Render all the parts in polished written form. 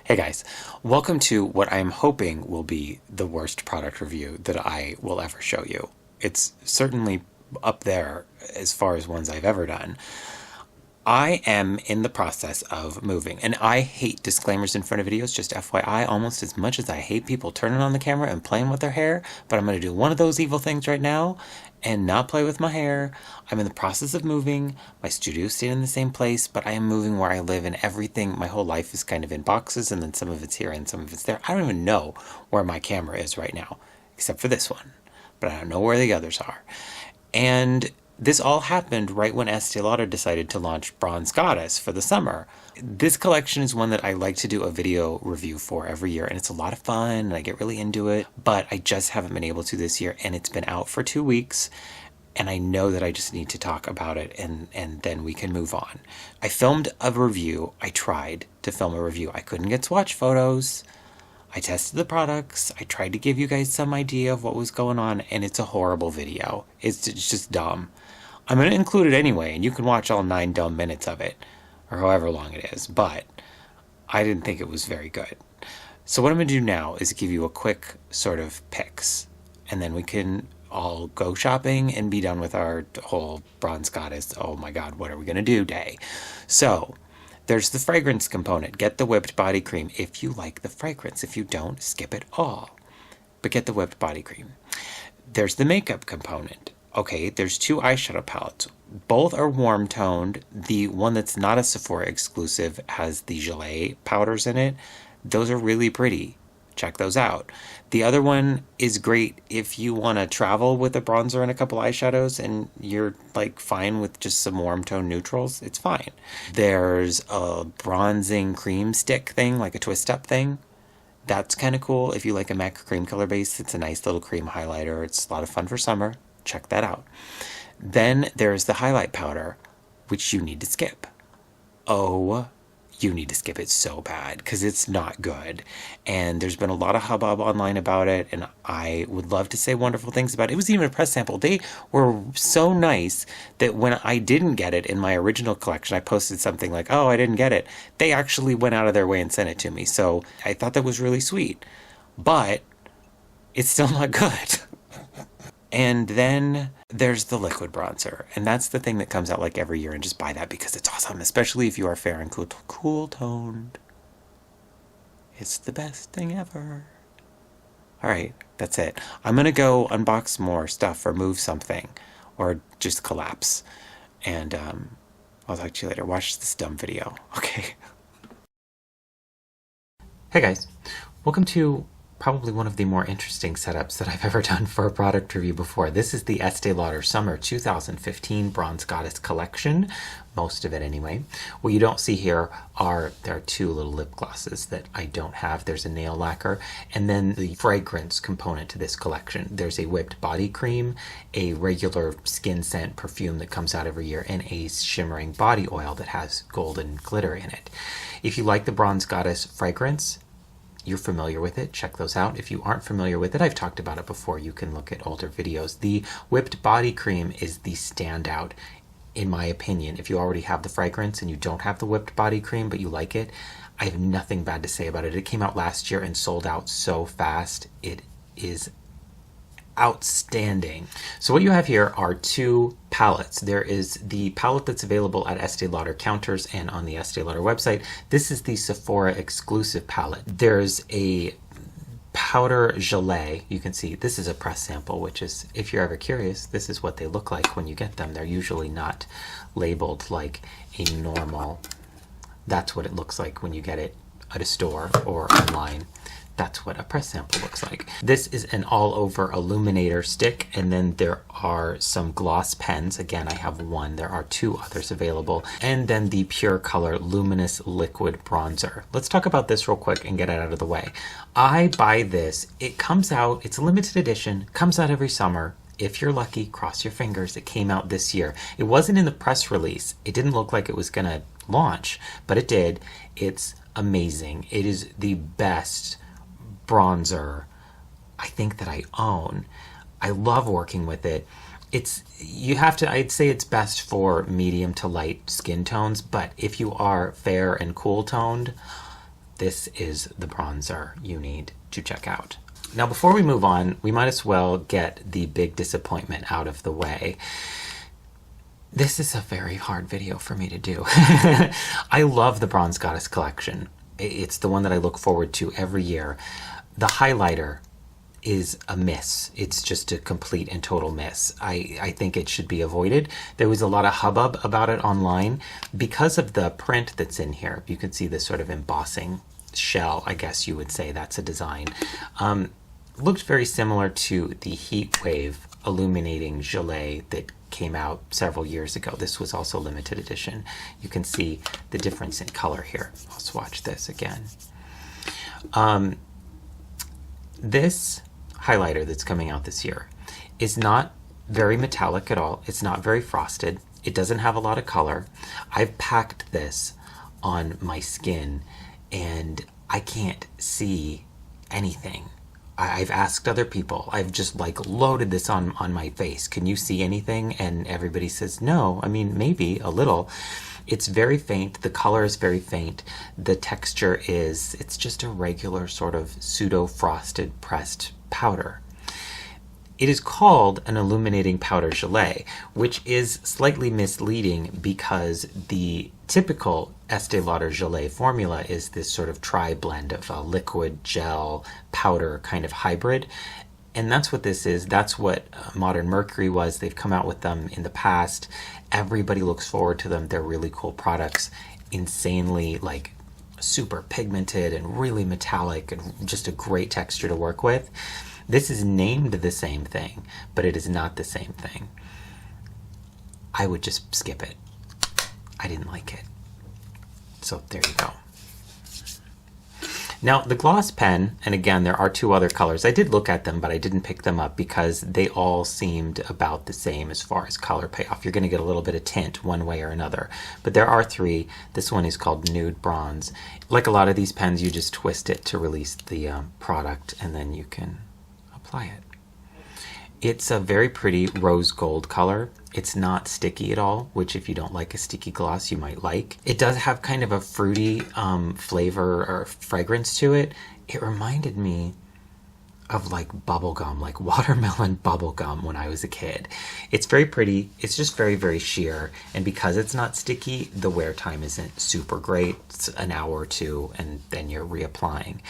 Hey guys, welcome to what I'm hoping will be the worst product review that I will ever show you. It's certainly up there as far as ones I've ever done. I am in the process of moving, and I hate disclaimers in front of videos, just FYI, almost as much as I hate people turning on the camera and playing with their hair, but I'm going to do one of those evil things right now and not play with my hair. I'm in the process of moving. My studio stayed in the same place, but I am moving where I live, and everything, my whole life is kind of in boxes, and then some of it's here and some of it's there. I don't even know where my camera is right now, except for this one, but I don't know where the others are. And this all happened right when Estee Lauder decided to launch Bronze Goddess for the summer. This collection is one that I like to do a video review for every year, and it's a lot of fun, and I get really into it, but I just haven't been able to this year, and it's been out for 2 weeks, and I know that I just need to talk about it, and then we can move on. I filmed a review. I tried to film a review. I couldn't get swatch photos. I tested the products. I tried to give you guys some idea of what was going on, and it's a horrible video. It's just dumb. I'm going to include it anyway, and you can watch all 9 dumb minutes of it, or however long it is, but I didn't think it was very good. So what I'm going to do now is give you a quick sort of picks, and then we can all go shopping and be done with our whole Bronze Goddess, oh my god, what are we going to do day. So there's the fragrance component. Get the whipped body cream if you like the fragrance. If you don't, skip it all. But get the whipped body cream. There's the makeup component. Okay, there's 2 eyeshadow palettes. Both are warm toned. The one that's not a Sephora exclusive has the gelée powders in it. Those are really pretty. Check those out. The other one is great if you want to travel with a bronzer and a couple eyeshadows and you're like fine with just some warm tone neutrals. It's fine. There's a bronzing cream stick thing, like a twist up thing. That's kind of cool. If you like a MAC cream color base, it's a nice little cream highlighter. It's a lot of fun for summer. Check that out. Then there's the highlight powder, which you need to skip. Oh, you need to skip it so bad because it's not good. And there's been a lot of hubbub online about it, and I would love to say wonderful things about it. It was even a press sample. They were so nice that when I didn't get it in my original collection, I posted something like, oh, I didn't get it. They actually went out of their way and sent it to me. So I thought that was really sweet. But it's still not good. And then there's the liquid bronzer. And that's the thing that comes out like every year, and just buy that because it's awesome, especially if you are fair and cool toned. It's the best thing ever. All right, that's it. I'm going to go unbox more stuff or move something or just collapse. And I'll talk to you later. Watch this dumb video. Okay. Hey guys, welcome to probably one of the more interesting setups that I've ever done for a product review before. This is the Estee Lauder Summer 2015 Bronze Goddess collection, most of it anyway. What you don't see here there are 2 little lip glosses that I don't have. There's a nail lacquer, and then the fragrance component to this collection. There's a whipped body cream, a regular skin scent perfume that comes out every year, and a shimmering body oil that has golden glitter in it. If you like the Bronze Goddess fragrance, you're familiar with it, check those out. If you aren't familiar with it, I've talked about it before. You can look at older videos. The whipped body cream is the standout, in my opinion. If you already have the fragrance and you don't have the whipped body cream, but you like it, I have nothing bad to say about it. It came out last year and sold out so fast. It is outstanding. So what you have here are 2 palettes. There is the palette that's available at Estee Lauder counters and on the Estee Lauder website. This is the Sephora exclusive palette. There's a powder gelée. You can see this is a press sample, which is, if you're ever curious, this is what they look like when you get them. They're usually not labeled like a normal. That's what it looks like when you get it at a store or online. That's what a press sample looks like. This is an all-over illuminator stick, and then there are some gloss pens. Again, I have 1. There are 2 others available. And then the Pure Color Luminous Liquid Bronzer. Let's talk about this real quick and get it out of the way. I buy this. It comes out, it's a limited edition, comes out every summer. If you're lucky, cross your fingers, it came out this year. It wasn't in the press release. It didn't look like it was gonna launch, but it did. It's amazing. It is the best bronzer I think that I own. I love working with it. I'd say it's best for medium to light skin tones, but if you are fair and cool toned, this is the bronzer you need to check out. Now, before we move on, we might as well get the big disappointment out of the way. This is a very hard video for me to do. I love the Bronze Goddess collection. It's the one that I look forward to every year. The highlighter is a miss. It's just a complete and total miss. I think it should be avoided. There was a lot of hubbub about it online because of the print that's in here. You can see this sort of embossing shell, I guess you would say that's a design. Looked very similar to the Heat Wave illuminating gelée that came out several years ago. This was also limited edition. You can see the difference in color here. I'll swatch this again. This highlighter that's coming out this year is not very metallic at all. It's not very frosted. It doesn't have a lot of color. I've packed this on my skin and I can't see anything. I've asked other people. I've just like loaded this on my face. Can you see anything? And everybody says, no. I mean, maybe a little. It's very faint. The color is very faint. The texture is, it's just a regular sort of pseudo frosted pressed powder. It is called an illuminating powder gelée, which is slightly misleading because the typical Estée Lauder gelée formula is this sort of tri-blend of a liquid, gel, powder kind of hybrid. And that's what this is. That's what Modern Mercury was. They've come out with them in the past. Everybody looks forward to them. They're really cool products. Insanely like super pigmented and really metallic and just a great texture to work with. This is named the same thing, but it is not the same thing. I would just skip it. I didn't like it. So there you go. Now the gloss pen, and again there are two other colors. I did look at them, but I didn't pick them up because they all seemed about the same as far as color payoff. You're going to get a little bit of tint one way or another. But there are three. This one is called Nude Bronze. Like a lot of these pens, you just twist it to release the product, and then you can apply it. It's a very pretty rose gold color. It's not sticky at all, which if you don't like a sticky gloss, you might like. It does have kind of a fruity flavor or fragrance to it. It reminded me of like bubblegum, like watermelon bubblegum when I was a kid. It's very pretty. It's just very, very sheer. And because it's not sticky, the wear time isn't super great. It's an hour or two, and then you're reapplying.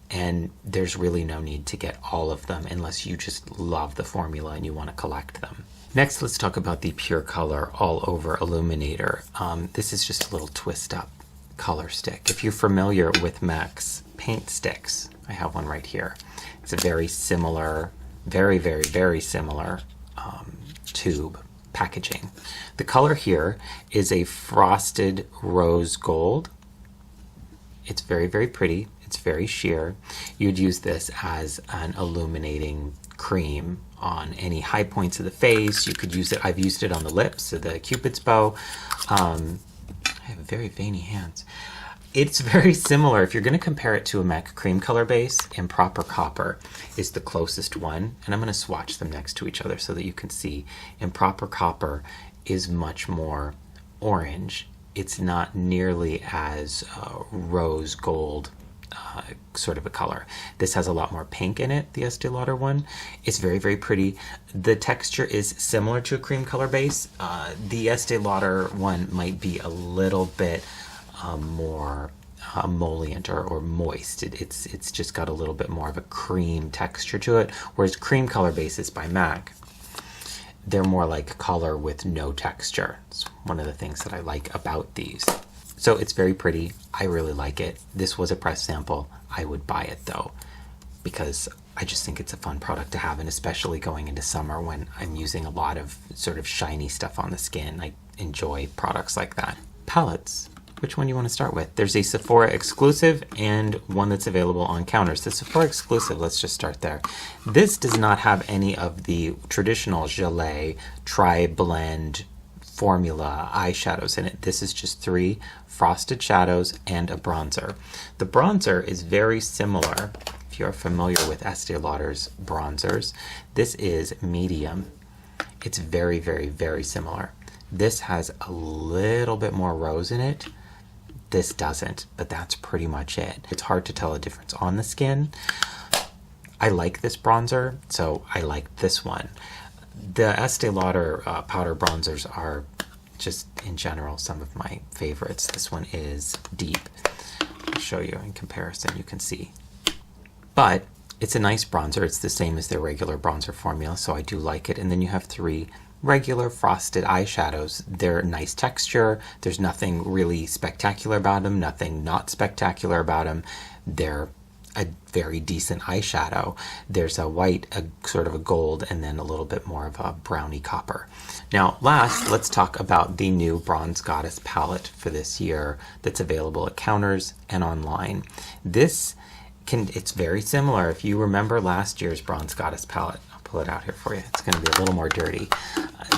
And there's really no need to get all of them unless you just love the formula and you want to collect them. Next, let's talk about the Pure Color All Over Illuminator. This is just a little twist up color stick. If you're familiar with MAC's paint sticks, I have one right here. It's a very similar, very, very, very similar tube packaging. The color here is a frosted rose gold. It's very, very pretty. It's very sheer. You'd use this as an illuminating cream on any high points of the face. You could use it, I've used it on the lips, so the Cupid's bow. I have very veiny hands. It's very similar. If you're going to compare it to a MAC cream color base, Improper Copper is the closest one. And I'm going to swatch them next to each other so that you can see. Improper Copper is much more orange. It's not nearly as rose gold sort of a color. This has a lot more pink in it, the Estée Lauder one. It's very, very pretty. The texture is similar to a cream color base. The Estée Lauder one might be a little bit more emollient or moist. It's just got a little bit more of a cream texture to it, whereas cream color bases by MAC, they're more like color with no texture. It's one of the things that I like about these. So it's very pretty. I really like it. This was a press sample. I would buy it though, because I just think it's a fun product to have, and especially going into summer when I'm using a lot of sort of shiny stuff on the skin. I enjoy products like that. Palettes. Which one do you want to start with? There's a Sephora exclusive and one that's available on counters. The Sephora exclusive, let's just start there. This does not have any of the traditional gelée tri-blend formula eyeshadows in it. This is just 3 frosted shadows and a bronzer. The bronzer is very similar. If you're familiar with Estée Lauder's bronzers, this is medium. It's very, very, very similar. This has a little bit more rose in it. This doesn't, but that's pretty much it. It's hard to tell a difference on the skin. I like this bronzer, so I like this one. The Estée Lauder powder bronzers are just, in general, some of my favorites. This one is deep. I'll show you in comparison, you can see. But it's a nice bronzer. It's the same as their regular bronzer formula, so I do like it. And then you have 3 regular frosted eyeshadows. They're nice texture. There's nothing really spectacular about them, nothing not spectacular about them. They're a very decent eyeshadow. There's a white, a sort of a gold, and then a little bit more of a brownie copper. Now, last, let's talk about the new Bronze Goddess palette for this year that's available at counters and online. It's very similar. If you remember last year's Bronze Goddess palette, I'll pull it out here for you. It's going to be a little more dirty.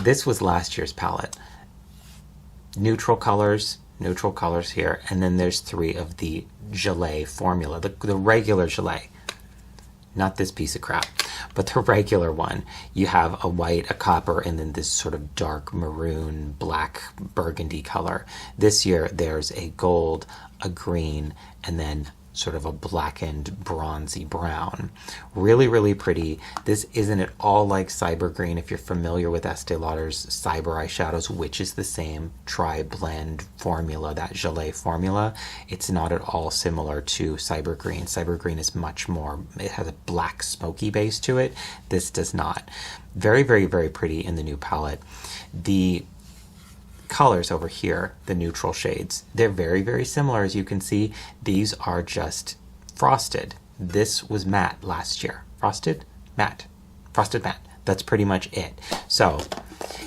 This was last year's palette. Neutral colors here, and then there's 3 of the gelée formula, the regular gelée, not this piece of crap, but the regular one. You have a white, a copper, and then this sort of dark maroon, black, burgundy color. This year there's a gold, a green, and then sort of a blackened bronzy brown. Really, really pretty. This isn't at all like Cyber Green. If you're familiar with Estee Lauder's Cyber eyeshadows, which is the same tri-blend formula, that gelée formula, it's not at all similar to Cyber Green. Cyber Green is much more, it has a black smoky base to it. This does not. Very, very, very pretty in the new palette. The colors over here, the neutral shades, they're very, very similar. As you can see, these are just frosted. This was matte last year. Frosted, matte. Frosted, matte. That's pretty much it. So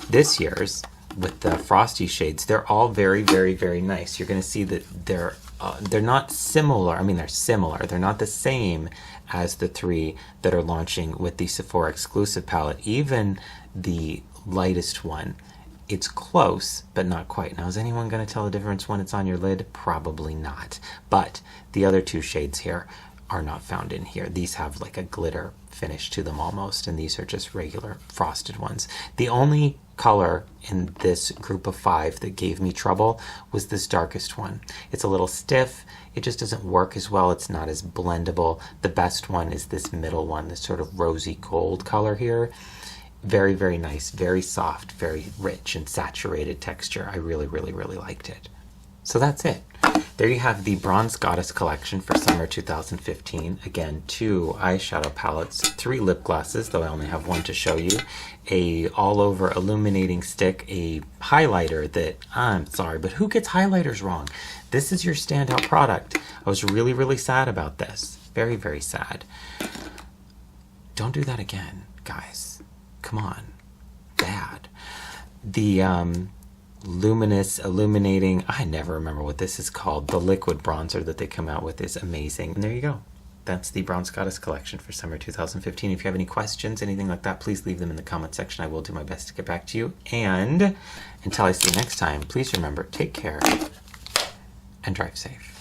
this year's, with the frosty shades, they're all very, very, very nice. You're going to see that they're not similar. I mean, they're similar. They're not the same as the 3 that are launching with the Sephora exclusive palette. Even the lightest one, it's close, but not quite. Now, is anyone going to tell the difference when it's on your lid? Probably not. But the other 2 shades here are not found in here. These have like a glitter finish to them almost, and these are just regular frosted ones. The only color in this group of 5 that gave me trouble was this darkest one. It's a little stiff. It just doesn't work as well. It's not as blendable. The best one is this middle one, this sort of rosy gold color here. Very, very nice, very soft, very rich and saturated texture. I really, really, really liked it. So that's it. There you have the Bronze Goddess collection for summer 2015. Again, 2 eyeshadow palettes, 3 lip glosses, though I only have 1 to show you, a all-over illuminating stick, a highlighter that, I'm sorry, but who gets highlighters wrong? This is your standout product. I was really, really sad about this. Very, very sad. Don't do that again, guys. Come on. Bad. The luminous, illuminating, I never remember what this is called. The liquid bronzer that they come out with is amazing. And there you go. That's the Bronze Goddess collection for summer 2015. If you have any questions, anything like that, please leave them in the comment section. I will do my best to get back to you. And until I see you next time, please remember, take care and drive safe.